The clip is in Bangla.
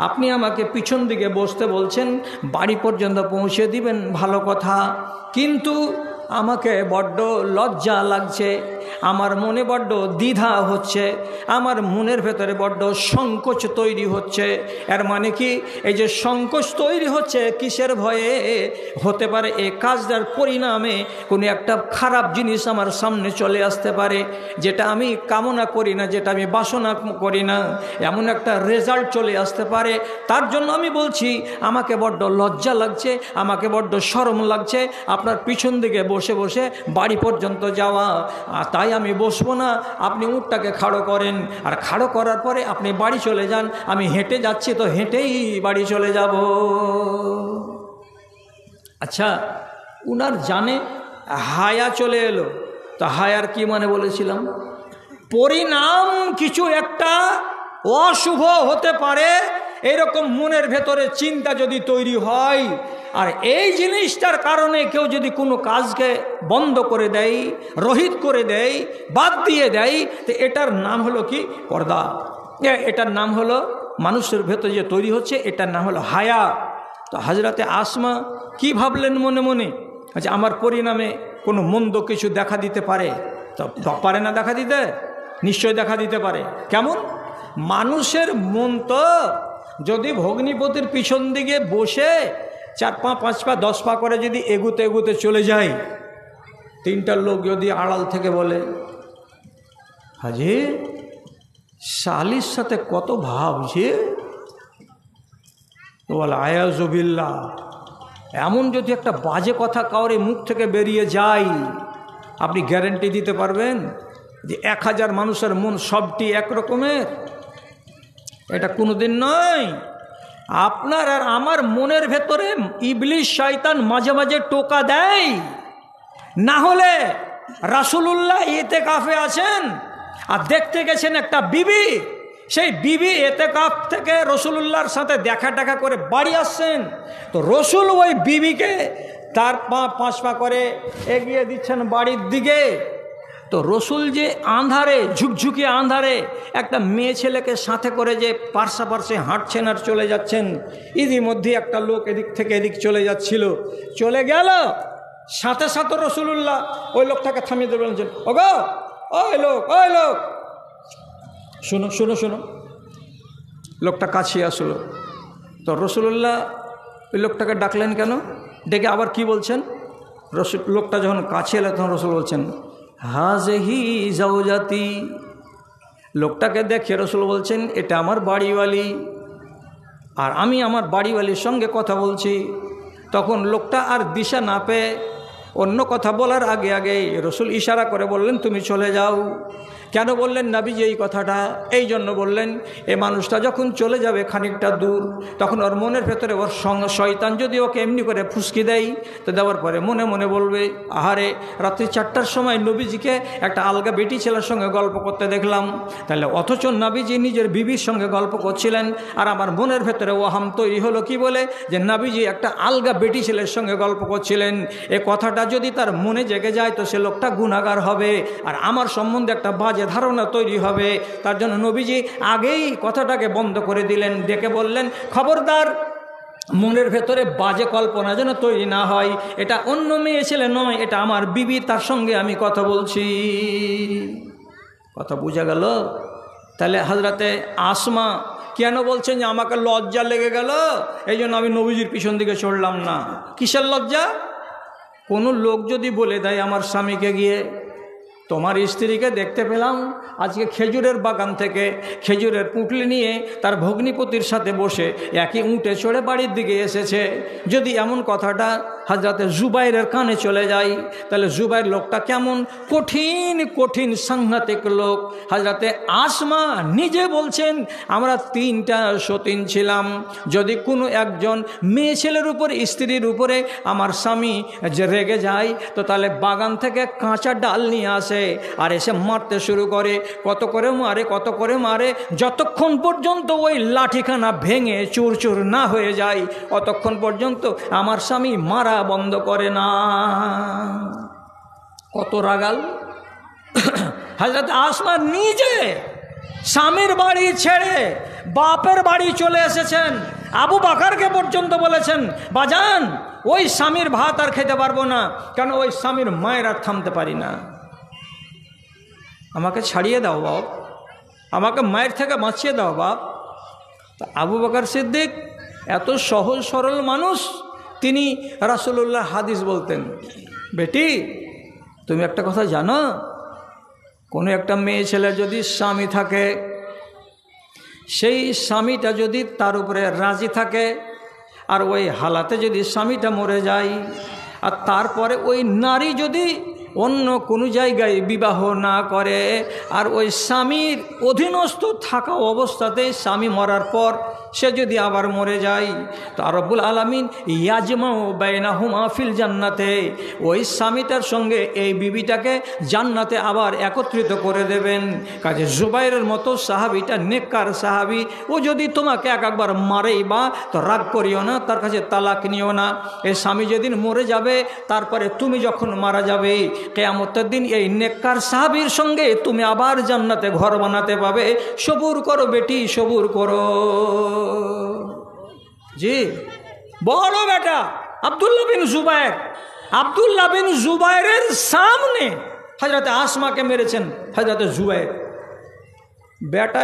আপনি আমাকে পিছন দিকে বসতে বলছেন, বাড়ি পর্যন্ত পৌঁছে দিবেন, ভালো কথা, কিন্তু আমাকে বড্ড লজ্জা লাগছে, আমার মনে বড্ড দ্বিধা হচ্ছে, আমার মনের ভেতরে বড্ড সংকোচ তৈরি হচ্ছে। এর মানে কি, এই যে সংকোচ তৈরি হচ্ছে কিসের ভয়ে? হতে পারে এই কাজটার পরিণামে কোনো একটা খারাপ জিনিস আমার সামনে চলে আসতে পারে, যেটা আমি কামনা করি না, যেটা আমি বাসনা করি না, এমন একটা রেজাল্ট চলে আসতে পারে। তার জন্য আমি বলছি, আমাকে বড্ড লজ্জা লাগছে, আমাকে বড্ড শরম লাগছে আপনার পিছন দিকে বসে বসে বাড়ি পর্যন্ত যাওয়া। তাই আমি বসবো না, আপনি উটটাকে খাড়ো করেন, আর খাড়ো করার পরে আপনি বাড়ি চলে যান। আমি হেঁটে যাচ্ছি তো হেঁটেই বাড়ি চলে যাব। আচ্ছা, উনার জানে হায়া চলে এলো, তো হায়ার কি মানে বলেছিলাম, পরিণাম কিছু একটা অশুভ হতে পারে, এরকম মনের ভেতরে চিন্তা যদি তৈরি হয়, আর এই জিনিসটার কারণে কেউ যদি কোনো কাজকে বন্ধ করে দেয়, রহিত করে দেয়, বাদ দিয়ে দেয়, তো এটার নাম হলো কি? পর্দা। এটার নাম হলো, মানুষের ভেতরে যে তৈরি হচ্ছে, এটার নাম হলো হায়া। তো হযরতে আসমা কি ভাবলেন মনে মনে? আচ্ছা, আমার পরিণামে কোনো মন্দ কিছু দেখা দিতে পারে? তো পারে না দেখা দিতে? নিশ্চয় দেখা দিতে পারে। কেমন? মানুষের মন তো যদি ভগ্নিপতির পিছন দিকে বসে 4 পা 5 পা 10 পা করে যদি এগুতে এগুতে চলে যায়, 3টা লোক যদি আড়াল থেকে বলে, হাজি শালির সাথে কত ভাবছে, তো বলে আয়াজুবিল্লাহ, এমন যদি একটা বাজে কথা কাউরে মুখ থেকে বেরিয়ে যায়, আপনি গ্যারেন্টি দিতে পারবেন যে 1000 মানুষের মন সবটি একরকমের? এটা কোনোদিন নয়। আপনার আর আমার মনের ভেতরে ইবলিশ শয়তান মাঝে মাঝে টোকা দেয়। না হলে রাসূলুল্লাহ ইতিকাফে আছেন আর দেখতে গেছেন একটা বিবি, সেই বিবি ইতিকাফ থেকে রাসূলুল্লাহর সাথে দেখা করে বাড়ি আসছেন, তো রাসূল ওই বিবিকে 4 পা 5 পা করে এগিয়ে দিচ্ছেন বাড়ির দিকে। তো রাসূল যে আন্ধারে, ঝুকঝুকি আন্ধারে একটা মেয়ে ছেলেকে সাথে করে যে পার্শ্বে হাঁটছেন আর চলে যাচ্ছেন, ইতিমধ্যে একটা লোক এদিক থেকে এদিক চলে যাচ্ছিল, চলে গেল, সাথে সাথে রাসূলুল্লাহ ওই লোকটাকে থামিয়ে দিয়ে বলছেন, ওগো ওই লোক শুনো শুনো শুনো। লোকটা কাছে আসলো, তো রাসূলুল্লাহ ওই লোকটাকে ডাকলেন কেন? ডেকে আবার কি বলছেন? লোকটা যখন কাছে এলো তখন রাসূল বলছেন, হাযিহি যাওজাতি। লোকটাকে দেখে রাসূল বলছেন, এটা আমার বাড়িওয়ালি, আর আমি আমার বাড়িওয়ালির সঙ্গে কথা বলছি। তখন লোকটা আর দিশা না পেয়ে অন্য কথা বলার আগে আগে রাসূল ইশারা করে বললেন, তুমি চলে যাও। কেন বললেন নবীজি এই কথাটা? এই জন্য বললেন, এ মানুষটা যখন চলে যাবে খানিকটা দূর, তখন ওর মনের ভেতরে ওর শয়তান যদি ওকে এমনি করে ফুসকি দেয়, তো দেওয়ার পরে মনে মনে বলবে, আহারে রাত্রি 4টার সময় নবীজিকে একটা আলগা বেটি ছেলের সঙ্গে গল্প করতে দেখলাম। তাহলে অথচ নবীজি নিজের বিবির সঙ্গে গল্প করছিলেন, আর আমার মনের ভেতরে ওহাম তৈরি হলো কি বলে, যে নবীজি একটা আলগা বেটি ছেলের সঙ্গে গল্প করছিলেন। এ কথাটা যদি তার মনে জেগে যায়, তো সে লোকটা গুনাহগার হবে, আর আমার সম্বন্ধে একটা বাজে ধারণা তৈরি হবে। তার জন্য নবীজি আগেই কথাটাকে বন্ধ করে দিলেন, ডেকে বললেন, খবরদার মনের ভেতরে বাজে কল্পনা যেন তৈরি না হয়, এটা অন্য মেয়ে ছেলে নয়, এটা আমার বিবি, তার সঙ্গে আমি কথা বলছি। কথা বুঝা গেল? তাহলে হযরতে আসমা কেন বলছেন যে আমাকে লজ্জা লেগে গেল, এই জন্য আমি নবীজির পিছন দিকে চড়লাম না? কিসের লজ্জা? কোনো লোক যদি বলে দেয় আমার স্বামীকে গিয়ে, তোমার স্ত্রীকে দেখতে পেলাম আজকে খেজুরের বাগান থেকে খেজুরের পুঁটলি নিয়ে তার ভগ্নিপতির সাথে বসে একই উঁটে চড়ে বাড়ির দিকে এসেছে, যদি এমন কথাটা হযরতে জুবাইরের কানে চলে যায়, তাহলে জুবাইর লোকটা কেমন কঠিন কঠিন সাংঘাতিক লোক। হযরতে আসমা নিজে বলছেন, আমরা 3টা সতীন ছিলাম, যদি কোনো একজন মেয়ে ছেলের উপর, স্ত্রীর উপরে আমার স্বামী যে রেগে যায়, তো তাহলে বাগান থেকে কাঁচা ডাল নিয়ে আসে আর এসে মারতে শুরু করে, কত করে মারে, যতক্ষণ পর্যন্ত ওই লাঠিখানা ভেঙে চুরচুর না হয়ে যায়, অতক্ষণ পর্যন্ত আমার স্বামী মারা বন্ধ করে না। কত রাগাল! হযরত আসমা নিজে স্বামীর বাড়ি ছেড়ে বাপের বাড়ি চলে এসেছেন। আবু বকরকে পর্যন্ত বলেছেন, বাজান ওই স্বামীর ভাত আর খেতে পারবো না, কারণ ওই স্বামীর মায়ের আর থামতে পারি না, আমাকে ছাড়িয়ে দাও বাপ, আমাকে মায়ের থেকে বাঁচিয়ে দাও বাপ। তা আবু বকর সিদ্দিক এত সহজ সরল মানুষ, তিনি রাসূলুল্লাহ হাদিস বলতেন, বেটি তুমি একটা কথা জানো, কোনো একটা মেয়ে ছেলে যদি স্বামী থাকে, সেই স্বামীটা যদি তার উপরে রাজি থাকে, আর ওই হালাতে যদি স্বামীটা মরে যায়, আর তারপরে ওই নারী যদি অন্য কোনো জায়গায় বিবাহ না করে, আর ওই স্বামীর অধীনস্থ থাকা অবস্থাতে স্বামী মরার পর সে যদি আবার মরে যায়, তো রব্বুল আলামিন ইয়াজমাউ বাইনাহুমা ফিল জান্নাতে, ওই স্বামীটার সঙ্গে এই বিবিটাকে জান্নাতে আবার একত্রিত করে দেবেন। কাজে জুবাইরের মতো সাহাবিটা নেককার সাহাবি, ও যদি তোমাকে একবার মারেই বা, তো রাগ করিও না, তার কাছে তালাক নিও না। এই স্বামী যেদিন মরে যাবে, তারপরে তুমি যখন মারা যাবে, কিয়ামতের দিন এই নেককার সাহাবীর সঙ্গে তুমি আবার জান্নাতে ঘর বানাতে পাবে। সবুর করো বেটি, সবুর করো। জি, বড় বেটা আব্দুল্লাহ বিন জুবায়ের, আব্দুল্লাহ বিন জুবায়েরের সামনে হযরত আসমাকে মেরেছেন হযরত জুবায়ের। বেটা